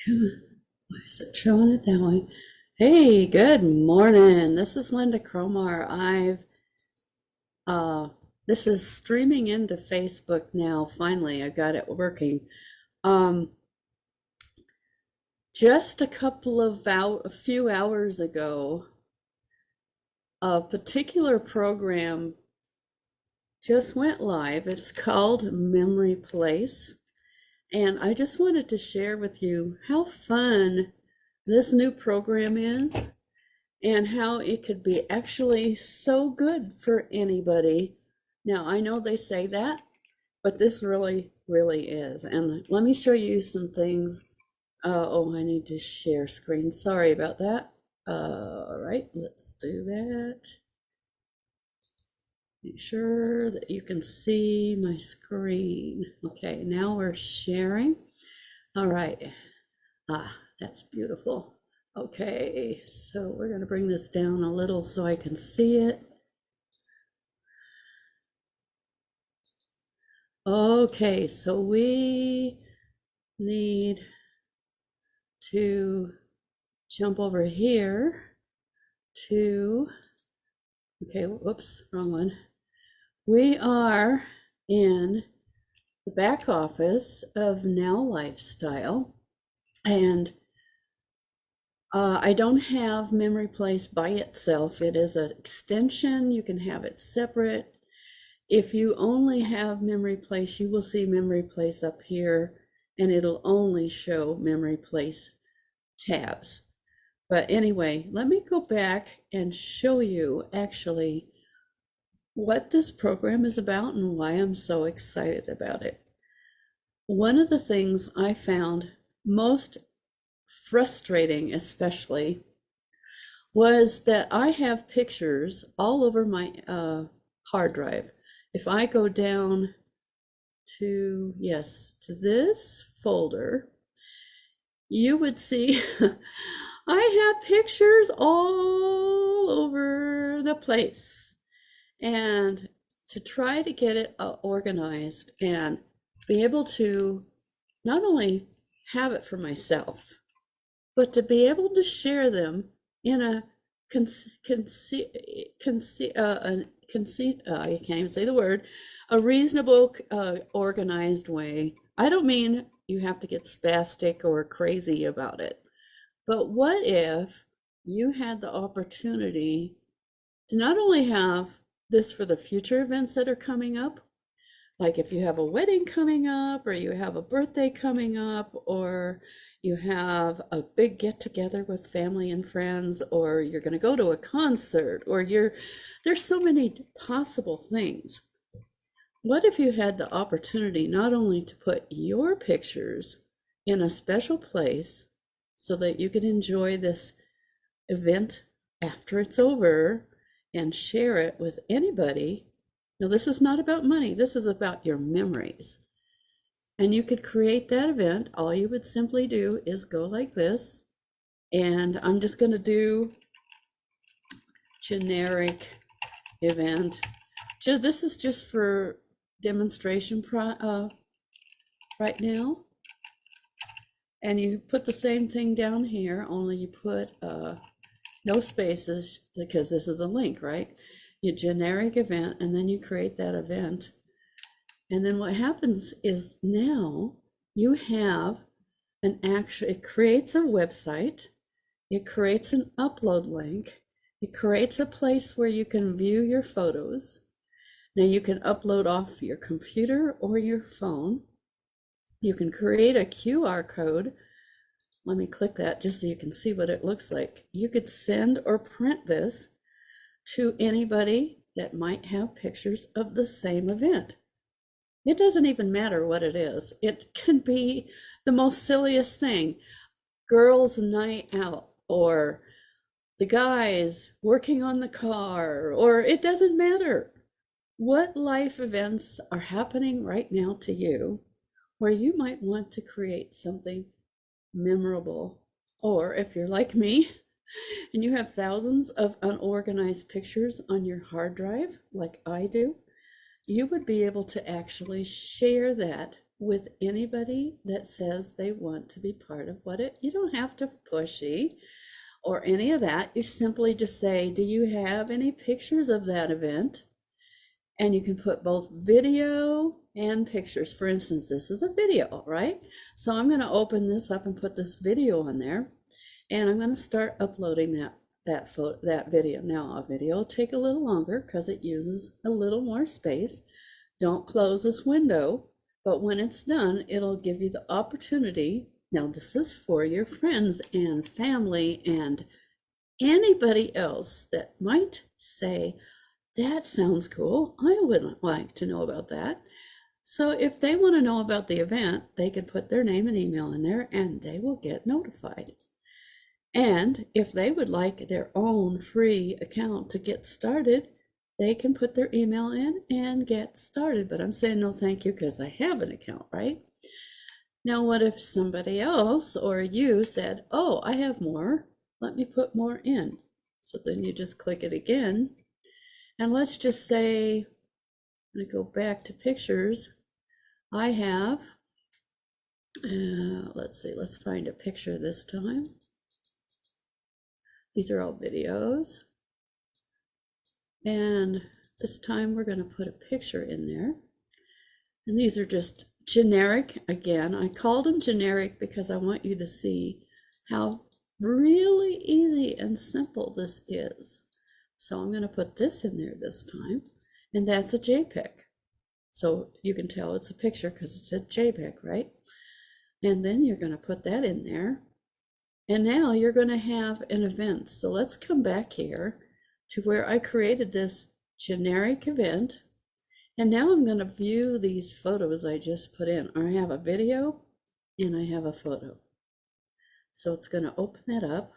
Why is it showing it that way? Hey, good morning. This is Linda Cromar. Uh this is streaming into Facebook now. Finally, I got it working. Um just a few hours ago, a particular program just went live. It's called Memory Place, and I just wanted to share with you how fun this new program is and how it could be actually so good for anybody. Now, I know they say that, but this really, really is. And let me show you some things. Oh, I need to share screen. Sorry about that. All right, let's do that. Make sure that you can see my screen. Okay, now we're sharing. All right. That's beautiful. Okay, so we're going to bring this down a little so I can see it. Okay, so we need to jump over here to, okay, whoops, wrong one. We are in the back office of Now Lifestyle, and I don't have Memory Place by itself. It is an extension. You can have it separate. If you only have Memory Place, you will see Memory Place up here, and it'll only show Memory Place tabs. But anyway, let me go back and show you actually what this program is about and why I'm so excited about it. One of the things I found most frustrating, especially, was that I have pictures all over my hard drive. If I go down to, yes, to this folder, you would see I have pictures all over the place. And to try to get it organized and be able to not only have it for myself, but to be able to share them in a I can't even say the word, a reasonable, organized way. I don't mean you have to get spastic or crazy about it, but what if you had the opportunity to not only have this for the future events that are coming up, like if you have a wedding coming up, or you have a birthday coming up, or you have a big get together with family and friends, or you're going to go to a concert, or there's so many possible things. What if you had the opportunity not only to put your pictures in a special place so that you could enjoy this event after it's over and share it with anybody? Now, this is not about money, this is about your memories. And you could create that event. All you would simply do is go like this. And I'm just going to do generic event. This is just for demonstration right now. And you put the same thing down here, only you put no spaces, because this is a link, right? Your generic event, and then you create that event. And then what happens is now you have it creates a website, it creates an upload link, it creates a place where you can view your photos. Now you can upload off your computer or your phone. You can create a QR code. Let me click that just so you can see what it looks like. You could send or print this to anybody that might have pictures of the same event. It doesn't even matter what it is. It can be the most silliest thing. Girls' night out, or the guys working on the car, or it doesn't matter what life events are happening right now to you where you might want to create something memorable. Or if you're like me and you have thousands of unorganized pictures on your hard drive, like I do, you would be able to actually share that with anybody that says they want to be part of you don't have to pushy or any of that. You simply just say, do you have any pictures of that event? And you can put both video and pictures. For instance, this is a video, right? So I'm going to open this up and put this video on there, and I'm going to start uploading that video. Now, a video will take a little longer because it uses a little more space. Don't close this window, but when it's done, it'll give you the opportunity. Now, this is for your friends and family and anybody else that might say, that sounds cool. I would like to know about that. So if they want to know about the event, they can put their name and email in there and they will get notified. And if they would like their own free account to get started, they can put their email in and get started. But I'm saying no thank you because I have an account, right? Now, what if somebody else or you said, oh, I have more. Let me put more in. So then you just click it again. And let's just say, I'm going to go back to pictures. I have, let's see, let's find a picture this time. These are all videos. And this time we're going to put a picture in there. And these are just generic. Again, I called them generic because I want you to see how really easy and simple this is. So I'm going to put this in there this time, and that's a JPEG. So you can tell it's a picture because it's a JPEG, right? And then you're going to put that in there. And now you're going to have an event. So let's come back here to where I created this generic event. And now I'm going to view these photos I just put in. I have a video and I have a photo. So it's going to open that up.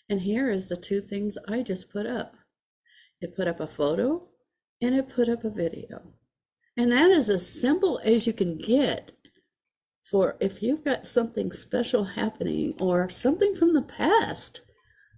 And here is the two things I just put up. It put up a photo and it put up a video. And that is as simple as you can get for if you've got something special happening or something from the past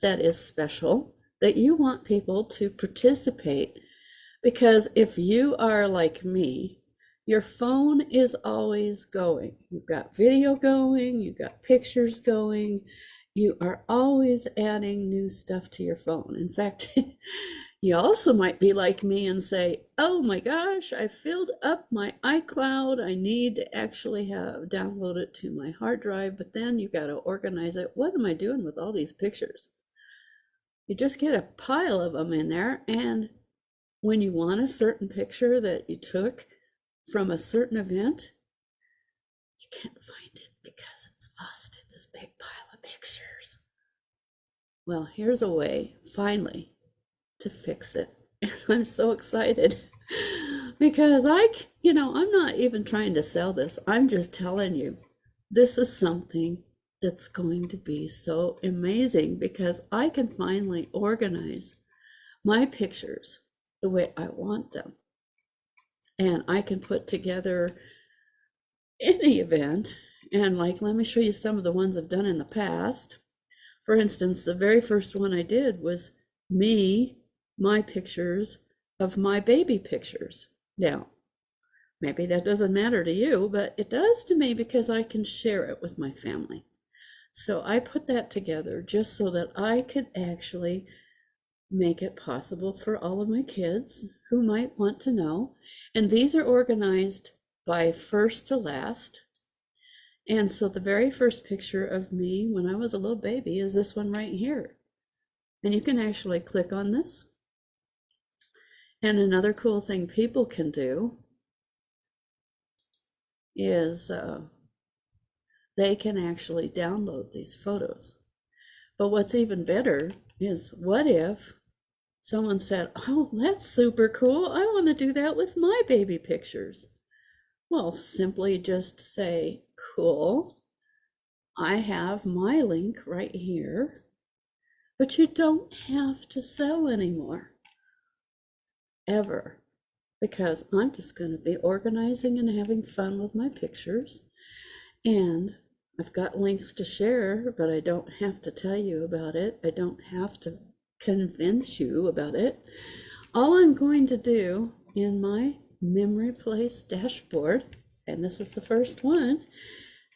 that is special that you want people to participate. Because if you are like me, your phone is always going. You've got video going, you've got pictures going. You are always adding new stuff to your phone. In fact, you also might be like me and say, oh my gosh, I filled up my iCloud. I need to actually download it to my hard drive, but then you got to organize it. What am I doing with all these pictures? You just get a pile of them in there, and when you want a certain picture that you took from a certain event, you can't find it because it's lost in this big pile of pictures. Well, here's a way, finally, to fix it. I'm so excited because I'm not even trying to sell this. I'm just telling you, this is something that's going to be so amazing because I can finally organize my pictures the way I want them. And I can put together any event. And let me show you some of the ones I've done in the past. For instance, the very first one I did was my pictures of my baby pictures. Now, maybe that doesn't matter to you, but it does to me because I can share it with my family. So I put that together just so that I could actually make it possible for all of my kids who might want to know. And these are organized by first to last. And so the very first picture of me when I was a little baby is this one right here. And you can actually click on this. And another cool thing people can do is they can actually download these photos. But what's even better is, what if someone said, oh, that's super cool. I want to do that with my baby pictures. Well, simply just say, cool, I have my link right here, but you don't have to sell anymore, ever, because I'm just going to be organizing and having fun with my pictures. And I've got links to share, but I don't have to tell you about it. I don't have to convince you about it. All I'm going to do in my Memory Place dashboard and this is the first one,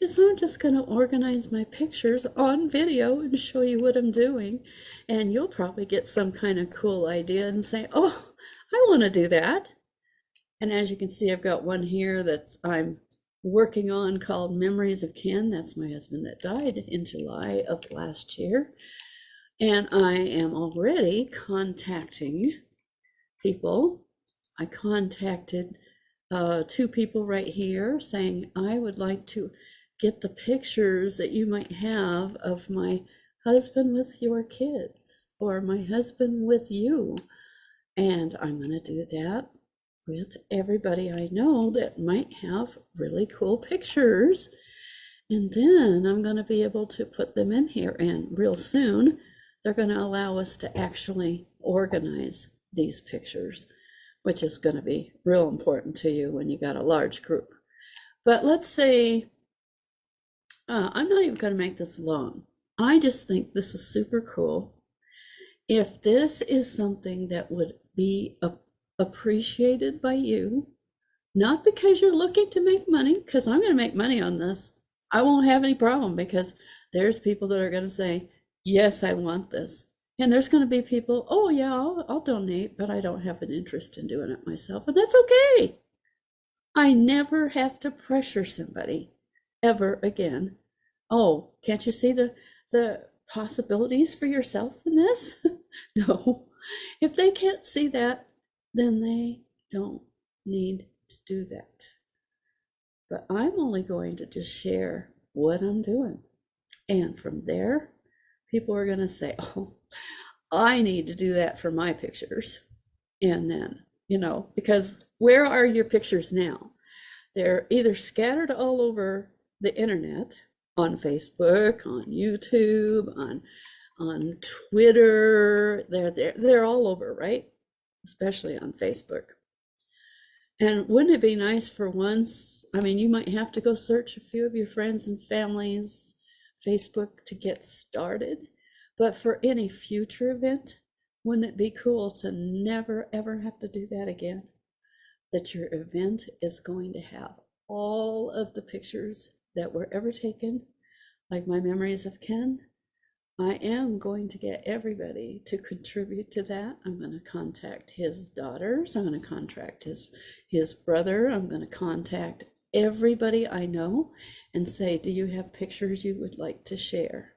is I'm just going to organize my pictures on video and show you what I'm doing. And you'll probably get some kind of cool idea and say, oh, I want to do that. And as you can see, I've got one here that I'm working on called Memories of Ken. That's my husband that died in July of last year. And I am already contacting people. I contacted 2 people right here saying, I would like to get the pictures that you might have of my husband with your kids or my husband with you. And I'm going to do that with everybody I know that might have really cool pictures. And then I'm going to be able to put them in here. And real soon, they're going to allow us to actually organize these pictures, which is going to be real important to you when you got a large group. But let's say, I'm not even going to make this long. I just think this is super cool. If this is something that would be appreciated by you, not because you're looking to make money, because I'm going to make money on this. I won't have any problem because there's people that are going to say, yes, I want this. And there's going to be people, oh yeah, I'll donate, but I don't have an interest in doing it myself. And that's okay. I never have to pressure somebody ever again. Oh, can't you see the possibilities for yourself in this? No. If they can't see that, then they don't need to do that. But I'm only going to just share what I'm doing. And from there, people are going to say, oh, I need to do that for my pictures. And then, because where are your pictures now? They're either scattered all over the internet, on Facebook, on YouTube, on Twitter. They're all over, right? Especially on Facebook. And wouldn't it be nice for once? I mean, you might have to go search a few of your friends and family's Facebook to get started. But for any future event, wouldn't it be cool to never, ever have to do that again? That your event is going to have all of the pictures that were ever taken, like my Memories of Ken. I am going to get everybody to contribute to that. I'm going to contact his daughters. I'm going to contact his brother. I'm going to contact everybody I know and say, do you have pictures you would like to share?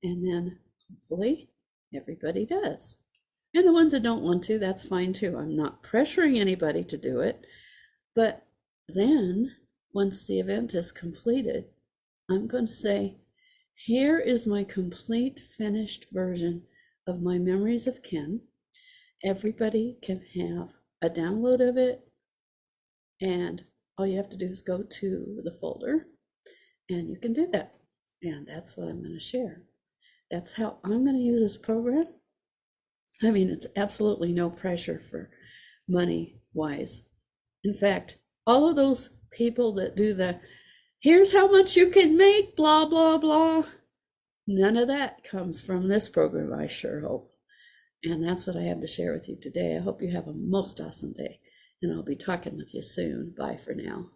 And then hopefully everybody does. And the ones that don't want to, that's fine too. I'm not pressuring anybody to do it. But then once the event is completed, I'm going to say, here is my complete finished version of my Memories of Ken. Everybody can have a download of it, and all you have to do is go to the folder and you can do that. And that's what I'm going to share. That's how I'm going to use this program. I mean, it's absolutely no pressure for money wise. In fact, all of those people that do the here's how much you can make, blah, blah, blah. None of that comes from this program, I sure hope. And that's what I have to share with you today. I hope you have a most awesome day, and I'll be talking with you soon. Bye for now.